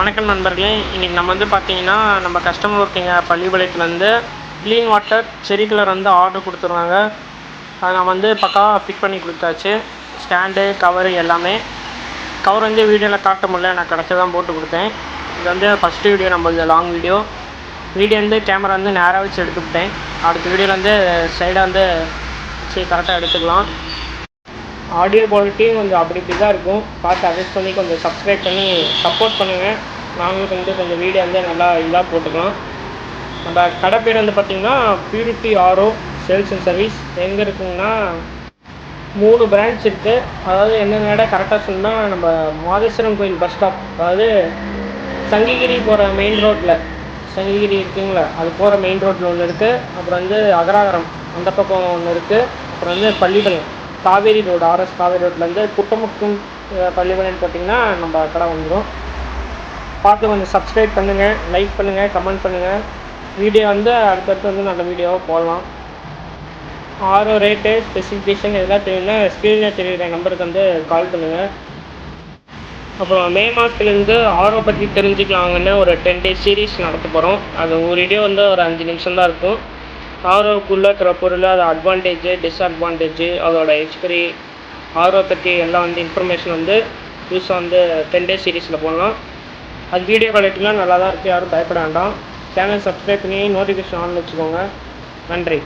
வணக்கம் நண்பர்களே, இன்றைக்கி நம்ம வந்து பார்த்தீங்கன்னா நம்ம கஸ்டமர் ஒருத்தங்க பள்ளிப்பாளையத்துலேருந்து க்ளீன் வாட்டர் செரி கலர் வந்து ஆர்டர் கொடுத்துருவாங்க. அதை நான் வந்து பக்காவாக ஃபிட் பண்ணி கொடுத்தாச்சு. ஸ்டாண்டு கவரு எல்லாமே. கவர் வந்து வீடியோவில் காட்ட முடியல, நான் கடைசியாக தான் போட்டு கொடுத்தேன். இது வந்து ஃபஸ்ட்டு வீடியோ, நம்மளது லாங் வீடியோ வந்து கேமரா வந்து நேராக வச்சு எடுத்துக்கிட்டேன். அடுத்த வீடியோவில் வந்து சைடாக வந்து வச்சு கரெக்டாக எடுத்துக்கலாம். ஆடியோ குவாலிட்டியும் கொஞ்சம் அப்படி இப்படி தான் இருக்கும், பார்த்து அட்ஜஸ்ட் பண்ணி கொஞ்சம் சப்ஸ்கிரைப் பண்ணி சப்போர்ட் பண்ணுங்கள். நாங்களும் வந்து கொஞ்சம் வீடியோ வந்து நல்லா இதாக போட்டுக்கலாம். நம்ம கடை பேர் வந்து பார்த்திங்கன்னா purity Aro sales and service. எங்கே இருக்குங்கன்னா 3 பிரான்ச் இருக்குது. அதாவது என்னென்ன இடம் கரெக்டாக சொன்னால், நம்ம மாதேஸ்வரம் கோயில் பஸ் ஸ்டாப், அதாவது சங்கிகிரி போகிற மெயின் ரோட்டில், சங்கிகிரி இருக்குங்களா, அது போகிற மெயின் ரோட்டில் ஒன்று இருக்குது. அப்புறம் வந்து அகராகரம் அந்த பக்கம் ஒன்று இருக்குது. அப்புறம் வந்து பள்ளிப்பாளையம் காவேரி ரோடு, ஆர்எஸ் காவேரி ரோட்லேருந்து குட்டமுக்கும் பள்ளிப்பாளையம் போட்டிங்கன்னா நம்ம கடை வந்துடும். பார்த்து கொஞ்சம் சப்ஸ்கிரைப் பண்ணுங்கள், லைக் பண்ணுங்கள், கமெண்ட் பண்ணுங்கள். வீடியோ வந்து அடுத்தடுத்து வந்து நல்ல வீடியோவாக போடலாம். ஆரோ ரேட்டு ஸ்பெசிஃபிகேஷன் எதெல்லாம் தெரியும்னா ஸ்க்ரீனில் தெரியுற நம்பருக்கு வந்து கால் பண்ணுங்கள். அப்புறம் மே மாதத்துலேருந்து ஆரோ பற்றி தெரிஞ்சுக்கலாங்கன்னு ஒரு 10 days சீரீஸ் நடத்த போகிறோம். அது ஒரு வீடியோ வந்து ஒரு 5 நிமிஷம் தான் இருக்கும். ஆரோக்குள்ளே இருக்கிற பொருள், அது அட்வான்டேஜு டிஸ்அட்வான்டேஜு, அதோட எக்ஸ்பெரி, ஆரோ பற்றி எல்லாம் வந்து இன்ஃபர்மேஷன் வந்து புதுசாக வந்து 10 days சீரீஸில் போடலாம். அது வீடியோ குவாலிட்டிலாம் நல்லா தான் இருக்குது, யாரும் பயப்பட வேண்டாம். சேனல் சப்ஸ்கிரைப் பண்ணி நோட்டிஃபிகேஷன் ஆன் வச்சுக்கோங்க. நன்றி.